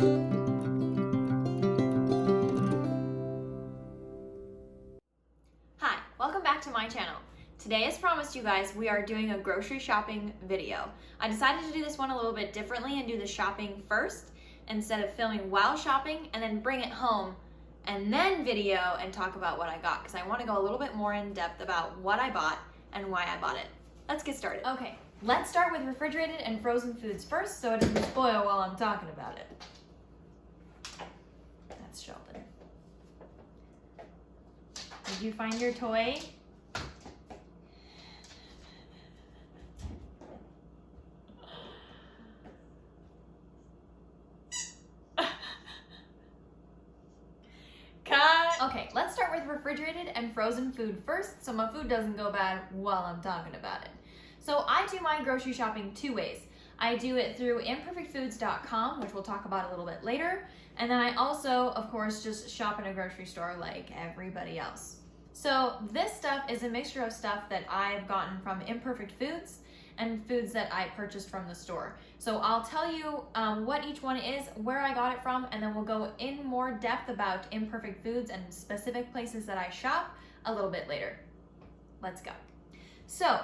Hi, welcome back to my channel. Today, as promised you guys, we are doing a grocery shopping video. I decided to do this one a little bit differently and do the shopping first instead of filming while shopping and then bring it home and then video and talk about what I got, because I want to go a little bit more in depth about what I bought and why I bought it. Let's get started. Okay, let's start with refrigerated and frozen foods first so it doesn't spoil while I'm talking about it. That's Sheldon. Did you find your toy? Okay, let's start with refrigerated and frozen food first so my food doesn't go bad while I'm talking about it. So I do my grocery shopping two ways. I do it through imperfectfoods.com, which we'll talk about a little bit later. And then I also, of course, just shop in a grocery store like everybody else. So this stuff is a mixture of stuff that I've gotten from Imperfect Foods and foods that I purchased from the store. So I'll tell you what each one is, where I got it from, and then we'll go in more depth about Imperfect Foods and specific places that I shop a little bit later. Let's go. So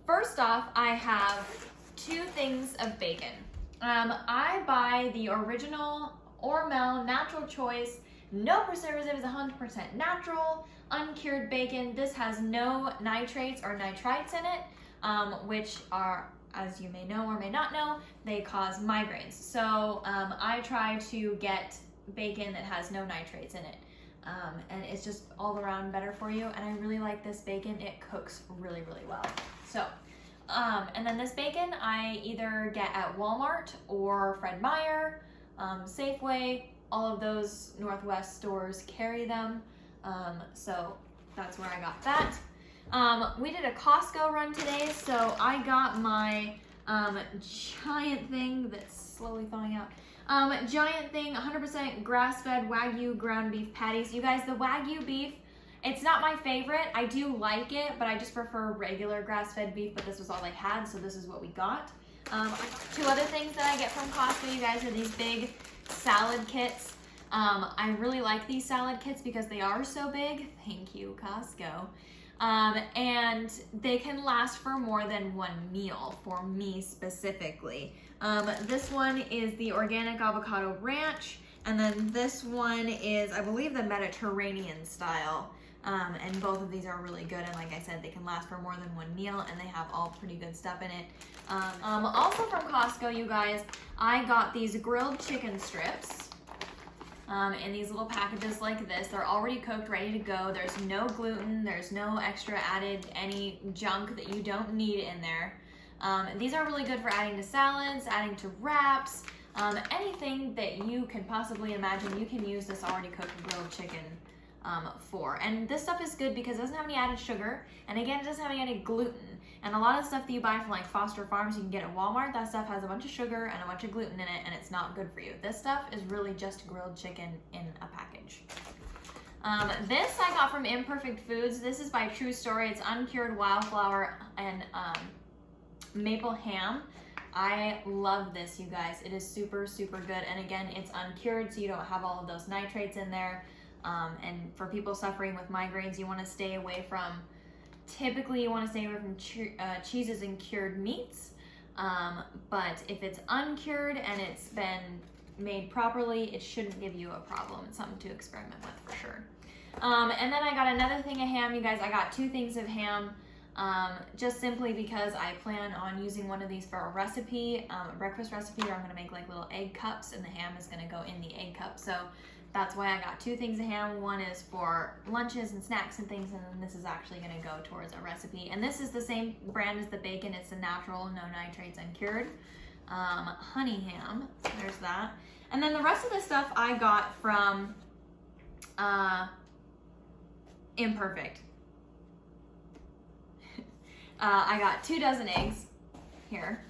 first off, I have two things of bacon. I buy the original Hormel Natural Choice, no preservatives, 100% natural, uncured bacon. This has no nitrates or nitrites in it, which are, as you may know or may not know, they cause migraines. So I try to get bacon that has no nitrates in it. And it's just all around better for you. And I really like this bacon. It cooks really, really well. So, and then this bacon I either get at Walmart or Fred Meyer, Safeway. All of those Northwest stores carry them. So that's where I got that. We did a Costco run today, so I got my giant thing that's slowly thawing out. Giant thing, 100% grass-fed Wagyu ground beef patties. You guys, the Wagyu beef, it's not my favorite. I do like it, but I just prefer regular grass-fed beef, but this was all I had, so this is what we got. Two other things that I get from Costco, you guys, are these big salad kits. I really like these salad kits because they are so big. Thank you, Costco. And they can last for more than one meal for me specifically. This one is the organic avocado ranch, and then this one is, I believe, the Mediterranean style. And both of these are really good, and like I said, they can last for more than one meal, and they have all pretty good stuff in it. Also from Costco, you guys, I got these grilled chicken strips. In these little packages like this. They're already cooked, ready to go. There's no gluten, there's no extra added any junk that you don't need in there. These are really good for adding to salads, adding to wraps, anything that you can possibly imagine you can use this already cooked grilled chicken for. And this stuff is good because it doesn't have any added sugar, and again, it doesn't have any added gluten. And a lot of stuff that you buy from like Foster Farms you can get at Walmart, that stuff has a bunch of sugar and a bunch of gluten in it, and it's not good for you. This stuff is really just grilled chicken in a package. This I got from Imperfect Foods. This is by True Story. It's uncured wildflower and maple ham. I love this, you guys. It is super, super good. And again, it's uncured, so you don't have all of those nitrates in there. And for people suffering with migraines, you want to stay away from, typically you want to stay away from cheeses and cured meats. But if it's uncured and it's been made properly, it shouldn't give you a problem. It's something to experiment with for sure. And then I got another thing of ham, you guys. I got two things of ham. Just simply because I plan on using one of these for a recipe, a breakfast recipe, or I'm going to make like little egg cups, and the ham is going to go in the egg cup. So that's why I got two things of ham. One is for lunches and snacks and things, and then this is actually going to go towards a recipe. And this is the same brand as the bacon. It's the natural, no nitrates, uncured. Honey ham, there's that. And then the rest of the stuff I got from Imperfect. I got 2 dozen eggs here.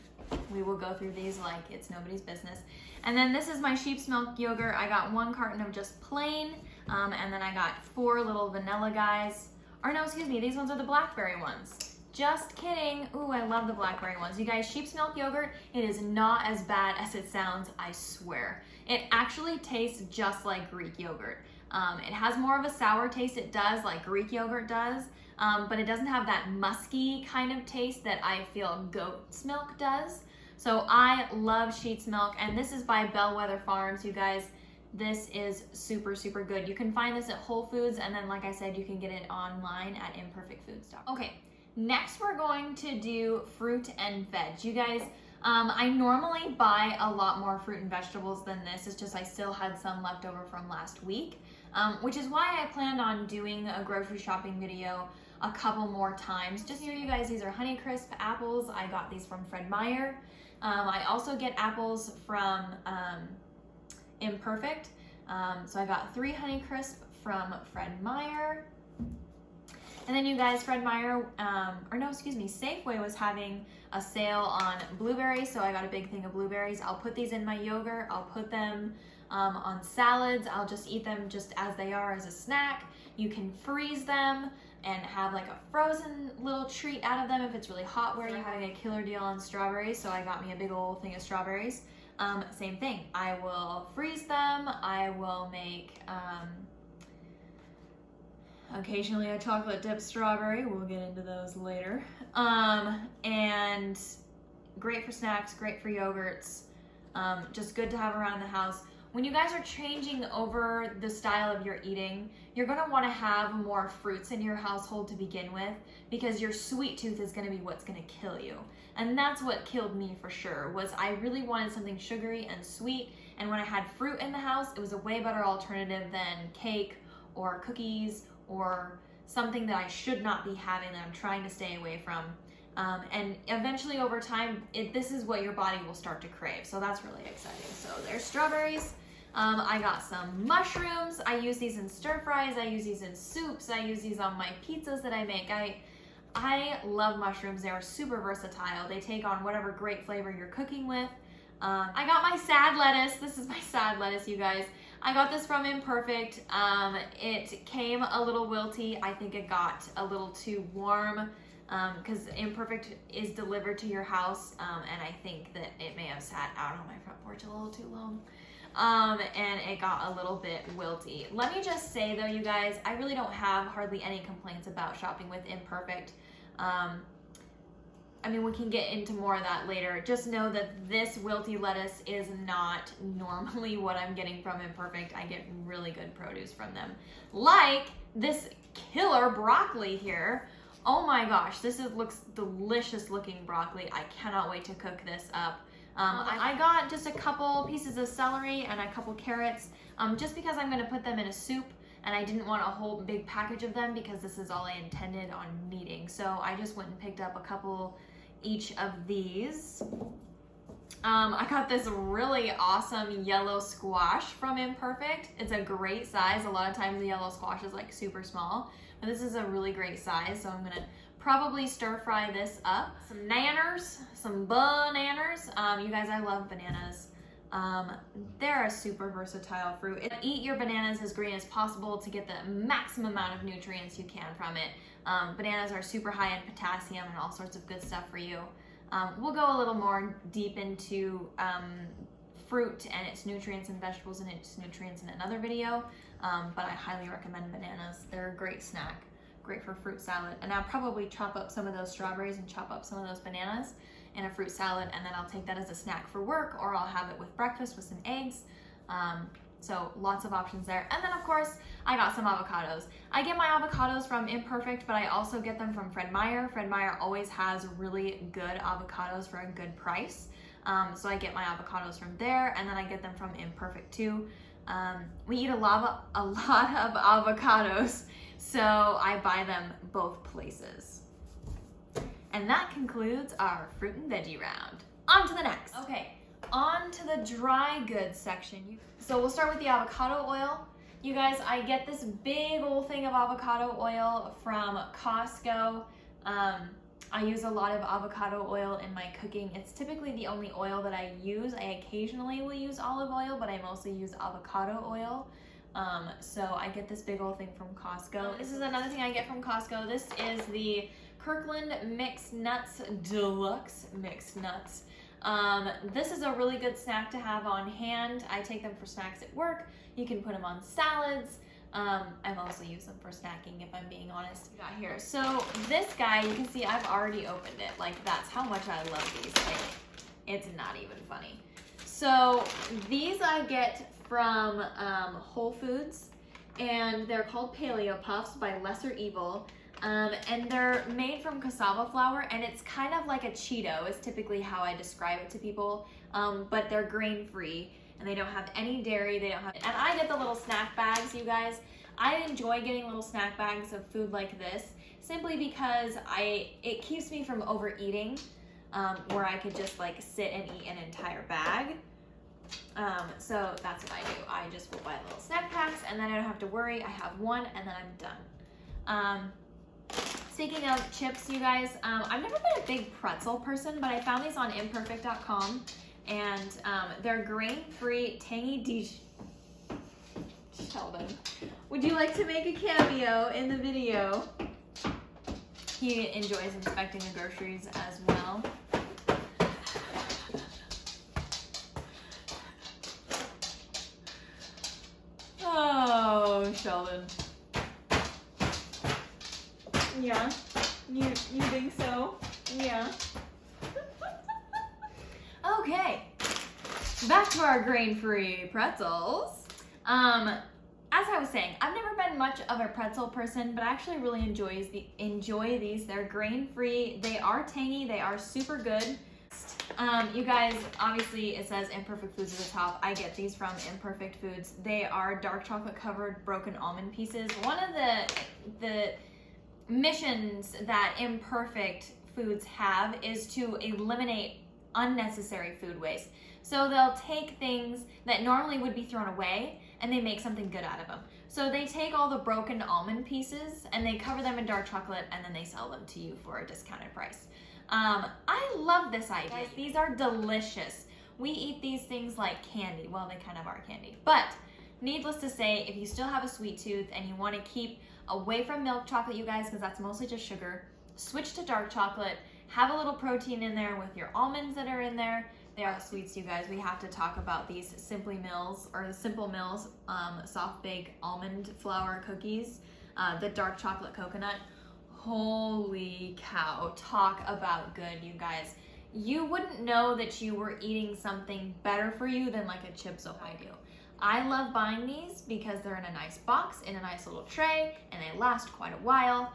We will go through these like it's nobody's business. And then this is my sheep's milk yogurt. I got 1 carton of just plain, and then I got 4 little vanilla guys. Or no, excuse me, these ones are the blackberry ones. Just kidding. Ooh, I love the blackberry ones. You guys, sheep's milk yogurt, it is not as bad as it sounds, I swear. It actually tastes just like Greek yogurt. It has more of a sour taste, it does, like Greek yogurt does, but it doesn't have that musky kind of taste that I feel goat's milk does. So I love Sheet's milk, and this is by Bellwether Farms, you guys. This is super, super good. You can find this at Whole Foods, and then like I said, you can get it online at imperfectfoods.com. Okay, next we're going to do fruit and veg. You guys, I normally buy a lot more fruit and vegetables than this. It's just I still had some left over from last week, which is why I planned on doing a grocery shopping video a couple more times. Just here, you guys, these are Honeycrisp apples. I got these from Fred Meyer. I also get apples from Imperfect. So I got 3 Honeycrisp from Fred Meyer. And then you guys, Fred Meyer, Safeway was having a sale on blueberries, so I got a big thing of blueberries. I'll put these in my yogurt. I'll put them on salads. I'll just eat them just as they are as a snack. You can freeze them and have like a frozen little treat out of them if it's really hot, where you're having a killer deal on strawberries, so I got me a big old thing of strawberries. Same thing, I will freeze them. I will make occasionally a chocolate dipped strawberry. We'll get into those later. And great for snacks, great for yogurts, just good to have around the house. When you guys are changing over the style of your eating, you're gonna wanna have more fruits in your household to begin with, because your sweet tooth is gonna be what's gonna kill you. And that's what killed me for sure, was I really wanted something sugary and sweet, and when I had fruit in the house, it was a way better alternative than cake or cookies or something that I should not be having, that I'm trying to stay away from. And eventually over time, this is what your body will start to crave. So that's really exciting. So there's strawberries. I got some mushrooms. I use these in stir fries. I use these in soups. I use these on my pizzas that I make. I love mushrooms. They are super versatile. They take on whatever great flavor you're cooking with. I got my sad lettuce. This is my sad lettuce, you guys. I got this from Imperfect. It came a little wilty. I think it got a little too warm, because Imperfect is delivered to your house, and I think that it may have sat out on my front porch a little too long, and it got a little bit wilty. Let me just say though, you guys, I really don't have hardly any complaints about shopping with Imperfect. I mean, we can get into more of that later. Just know that this wilty lettuce is not normally what I'm getting from Imperfect. I get really good produce from them. Like this killer broccoli here. Oh my gosh, looks delicious looking broccoli. I cannot wait to cook this up. I got just a couple pieces of celery and a couple carrots, just because I'm gonna put them in a soup, and I didn't want a whole big package of them because this is all I intended on needing. So I just went and picked up a couple each of these. I got this really awesome yellow squash from Imperfect. It's a great size. A lot of times the yellow squash is like super small, but this is a really great size. So I'm gonna probably stir fry this up. Some bananas. You guys, I love bananas. They're a super versatile fruit. Eat your bananas as green as possible to get the maximum amount of nutrients you can from it. Bananas are super high in potassium and all sorts of good stuff for you. We'll go a little more deep into fruit and its nutrients, and vegetables and its nutrients in another video, but I highly recommend bananas. They're a great snack, great for fruit salad. And I'll probably chop up some of those strawberries and chop up some of those bananas in a fruit salad, and then I'll take that as a snack for work, or I'll have it with breakfast with some eggs. So lots of options there. And then of course, I got some avocados. I get my avocados from Imperfect, but I also get them from Fred Meyer. Fred Meyer always has really good avocados for a good price. So I get my avocados from there, and then I get them from Imperfect too. We eat a lot of avocados, so I buy them both places. And that concludes our fruit and veggie round. On to the next. Okay, on to the dry goods section. So we'll start with the avocado oil. You guys, I get this big old thing of avocado oil from Costco. I use a lot of avocado oil in my cooking. It's typically the only oil that I use. I occasionally will use olive oil, but I mostly use avocado oil. So I get this big old thing from Costco. This is another thing I get from Costco. This is the Kirkland Mixed Nuts Deluxe Mixed Nuts. This is a really good snack to have on hand. I take them for snacks at work. You can put them on salads. I've also used them for snacking, if I'm being honest. Got here. So this guy, you can see I've already opened it. Like, that's how much I love these things. It's not even funny. So these I get from Whole Foods, and they're called Paleo Puffs by Lesser Evil. And they're made from cassava flour, and it's kind of like a Cheeto is typically how I describe it to people, but they're grain-free, and they don't have any dairy, they don't have, and I get the little snack bags, you guys. I enjoy getting little snack bags of food like this, simply because it keeps me from overeating, where I could just like sit and eat an entire bag. So that's what I do. I just will buy little snack packs, and then I don't have to worry. I have one, and then I'm done. Speaking of chips, you guys, I've never been a big pretzel person, but I found these on imperfect.com, and they're grain-free, tangy Sheldon, would you like to make a cameo in the video? He enjoys inspecting the groceries as well. Oh, Sheldon. Yeah, you think so? Yeah. Okay, back to our grain-free pretzels. As I was saying, I've never been much of a pretzel person, but I actually really enjoy these. They're grain-free, they are tangy, they are super good. You guys, obviously it says Imperfect Foods at the top. I get these from Imperfect Foods. They are dark chocolate covered broken almond pieces. One of the missions that Imperfect Foods have is to eliminate unnecessary food waste. So they'll take things that normally would be thrown away and they make something good out of them. So they take all the broken almond pieces and they cover them in dark chocolate, and then they sell them to you for a discounted price. I love this idea. Guys, these are delicious. We eat these things like candy. Well, they kind of are candy. But needless to say, if you still have a sweet tooth and you want to keep away from milk chocolate, you guys, because that's mostly just sugar, switch to dark chocolate. Have a little protein in there with your almonds that are in there. They are sweets, you guys. We have to talk about these Simple Mills soft bake almond flour cookies, the dark chocolate coconut. Holy cow, talk about good, you guys. You wouldn't know that you were eating something better for you than like a Chips Ahoy do. I love buying these because they're in a nice box, in a nice little tray, and they last quite a while.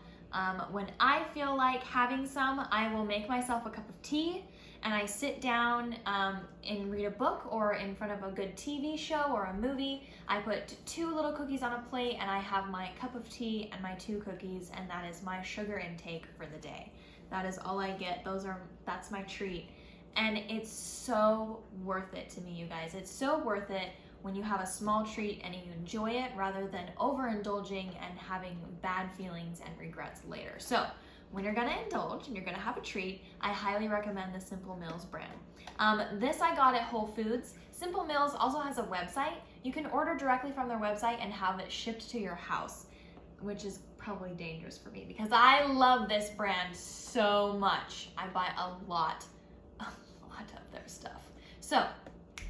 When I feel like having some, I will make myself a cup of tea, and I sit down and read a book or in front of a good TV show or a movie. I put 2 little cookies on a plate, and I have my cup of tea and my 2 cookies, and that is my sugar intake for the day. That is all I get. That's my treat. And it's so worth it to me, you guys. It's so worth it when you have a small treat and you enjoy it, rather than overindulging and having bad feelings and regrets later. So when you're gonna indulge and you're gonna have a treat, I highly recommend the Simple Mills brand. This I got at Whole Foods. Simple Mills also has a website. You can order directly from their website and have it shipped to your house, which is probably dangerous for me because I love this brand so much. I buy a lot of their stuff. So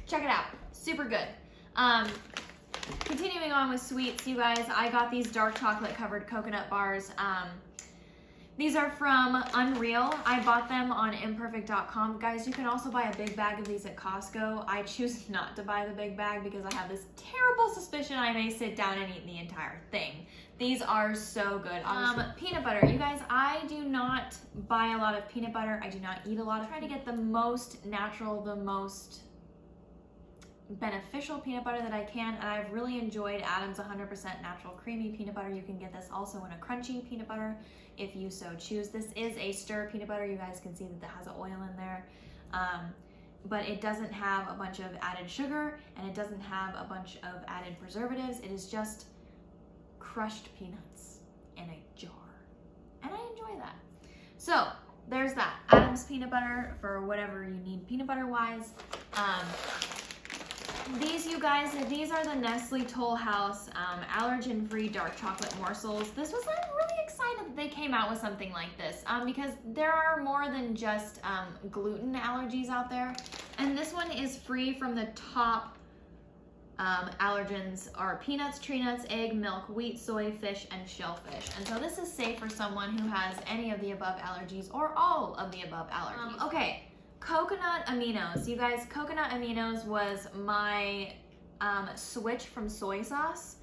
check it out, super good. Continuing on with sweets, you guys, I got these dark chocolate covered coconut bars. These are from Unreal. I bought them on imperfect.com. Guys, you can also buy a big bag of these at Costco. I choose not to buy the big bag because I have this terrible suspicion I may sit down and eat the entire thing. These are so good. Peanut butter. You guys, I do not buy a lot of peanut butter. I do not eat a lot. I try to get the most natural, the most beneficial peanut butter that I can, and I've really enjoyed Adam's 100% natural creamy peanut butter. You can get this also in a crunchy peanut butter if you so choose. This is a stir peanut butter. You guys can see that it has oil in there, but it doesn't have a bunch of added sugar, and it doesn't have a bunch of added preservatives. It is just crushed peanuts in a jar, and I enjoy that. So there's that. Adam's peanut butter for whatever you need peanut butter wise. these, you guys, these are the Nestle Toll House allergen-free dark chocolate morsels. This was, I'm really excited that they came out with something like this because there are more than just gluten allergies out there. And this one is free from the top allergens are peanuts, tree nuts, egg, milk, wheat, soy, fish, and shellfish. And so this is safe for someone who has any of the above allergies or all of the above allergies. Okay, coconut aminos. You guys, coconut aminos was my switch from soy sauce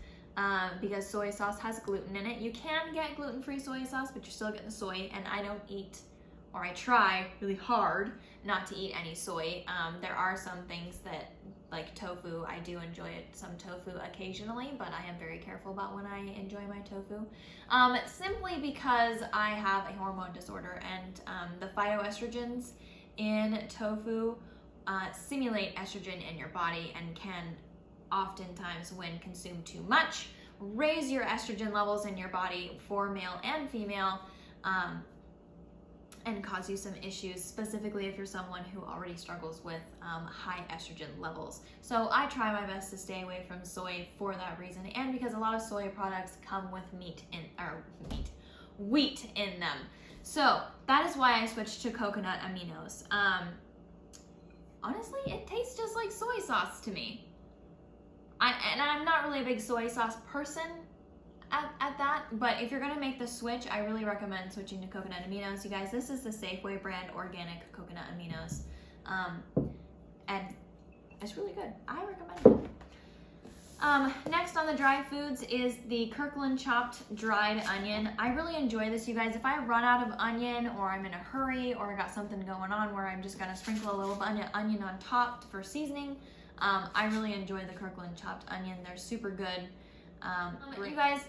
because soy sauce has gluten in it. You can get gluten-free soy sauce, but you're still getting the soy, and I don't eat, or I try really hard not to eat any soy. There are some things that, like tofu, I do enjoy some tofu occasionally, but I am very careful about when I enjoy my tofu. Simply because I have a hormone disorder, and the phytoestrogens in tofu stimulate estrogen in your body and can oftentimes, when consumed too much, raise your estrogen levels in your body for male and female, and cause you some issues, specifically if you're someone who already struggles with high estrogen levels. So I try my best to stay away from soy for that reason, and because a lot of soy products come with wheat in them. So that is why I switched to coconut aminos. Honestly, it tastes just like soy sauce to me. And I'm not really a big soy sauce person at that, but if you're gonna make the switch, I really recommend switching to coconut aminos. You guys, this is the Safeway brand organic coconut aminos, and it's really good. I recommend it. Next on the dry foods is the Kirkland chopped dried onion. I really enjoy this, you guys. If I run out of onion, or I'm in a hurry, or I got something going on where I'm just gonna sprinkle a little onion on top for seasoning, I really enjoy the Kirkland chopped onion. They're super good. You guys,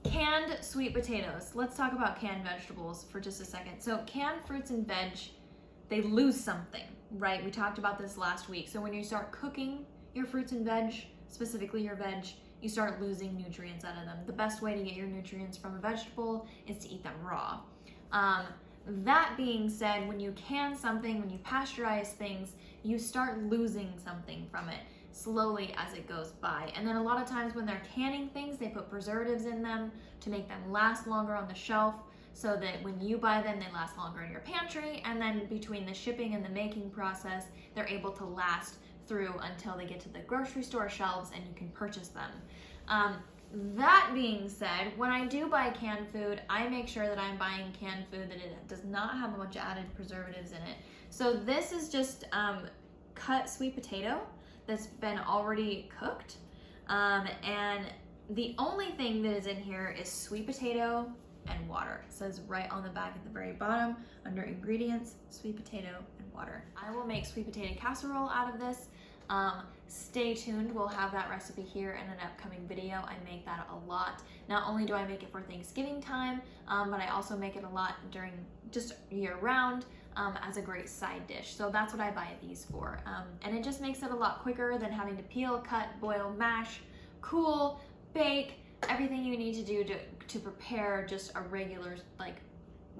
canned sweet potatoes. Let's talk about canned vegetables for just a second. So canned fruits and veg, they lose something, right? We talked about this last week. So when you start cooking your fruits and veg, specifically your veg, you start losing nutrients out of them. The best way to get your nutrients from a vegetable is to eat them raw. That being said, when you can something, when you pasteurize things, you start losing something from it slowly as it goes by. And then a lot of times when they're canning things, they put preservatives in them to make them last longer on the shelf, so that when you buy them, they last longer in your pantry. And then between the shipping and the making process, they're able to last through until they get to the grocery store shelves and you can purchase them. That being said, when I do buy canned food, I make sure that I'm buying canned food that it does not have a bunch of added preservatives in it. So this is just cut sweet potato that's been already cooked, and the only thing that is in here is sweet potato and water. It says right on the back at the very bottom under ingredients, sweet potato and water. I will make sweet potato casserole out of this. Stay tuned, we'll have that recipe here in an upcoming video. I make that a lot. Not only do I make it for Thanksgiving time, but I also make it a lot during just year round as a great side dish. So that's what I buy these for. And it just makes it a lot quicker than having to peel, cut, boil, mash, cool, bake, everything you need to do to prepare just a regular, like,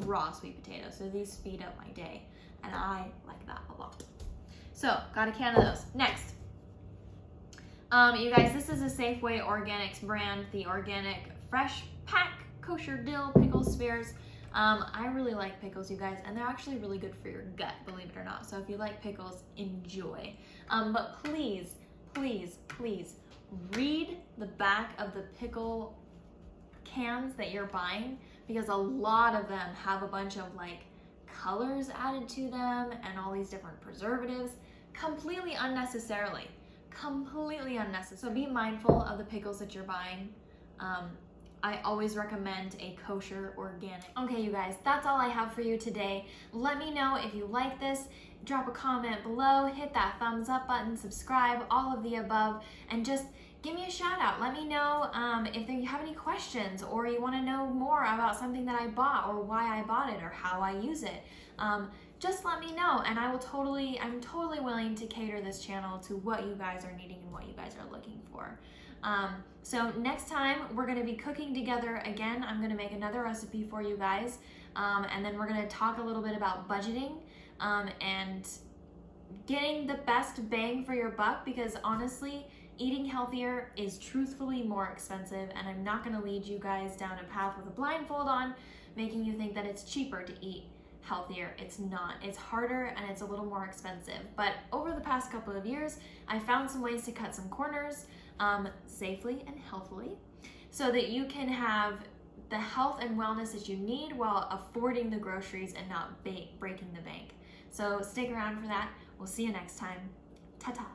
raw sweet potato. So these speed up my day, and I like that a lot. So, got a can of those. Next, you guys, this is a Safeway Organics brand, the organic fresh pack kosher dill pickle spears. I really like pickles, you guys, and they're actually really good for your gut, believe it or not. So if you like pickles, enjoy. But please, please, please read the back of the pickle cans that you're buying, because a lot of them have a bunch of like colors added to them and all these different preservatives completely unnecessarily. Completely unnecessary. So be mindful of the pickles that you're buying. I always recommend a kosher organic. Okay, you guys, that's all I have for you today. Let me know if you like this. Drop a comment below, hit that thumbs up button, subscribe, all of the above, and just give me a shout out. Let me know if you have any questions, or you want to know more about something that I bought, or why I bought it, or how I use it. Just let me know, and I'm totally willing to cater this channel to what you guys are needing and what you guys are looking for. So next time we're going to be cooking together again. I'm going to make another recipe for you guys, and then we're going to talk a little bit about budgeting and getting the best bang for your buck, because honestly, eating healthier is truthfully more expensive, and I'm not going to lead you guys down a path with a blindfold on, making you think that it's cheaper to eat healthier. It's not. It's harder and it's a little more expensive. But over the past couple of years, I found some ways to cut some corners safely and healthily, so that you can have the health and wellness that you need while affording the groceries and not breaking the bank. So stick around for that. We'll see you next time. Ta-ta.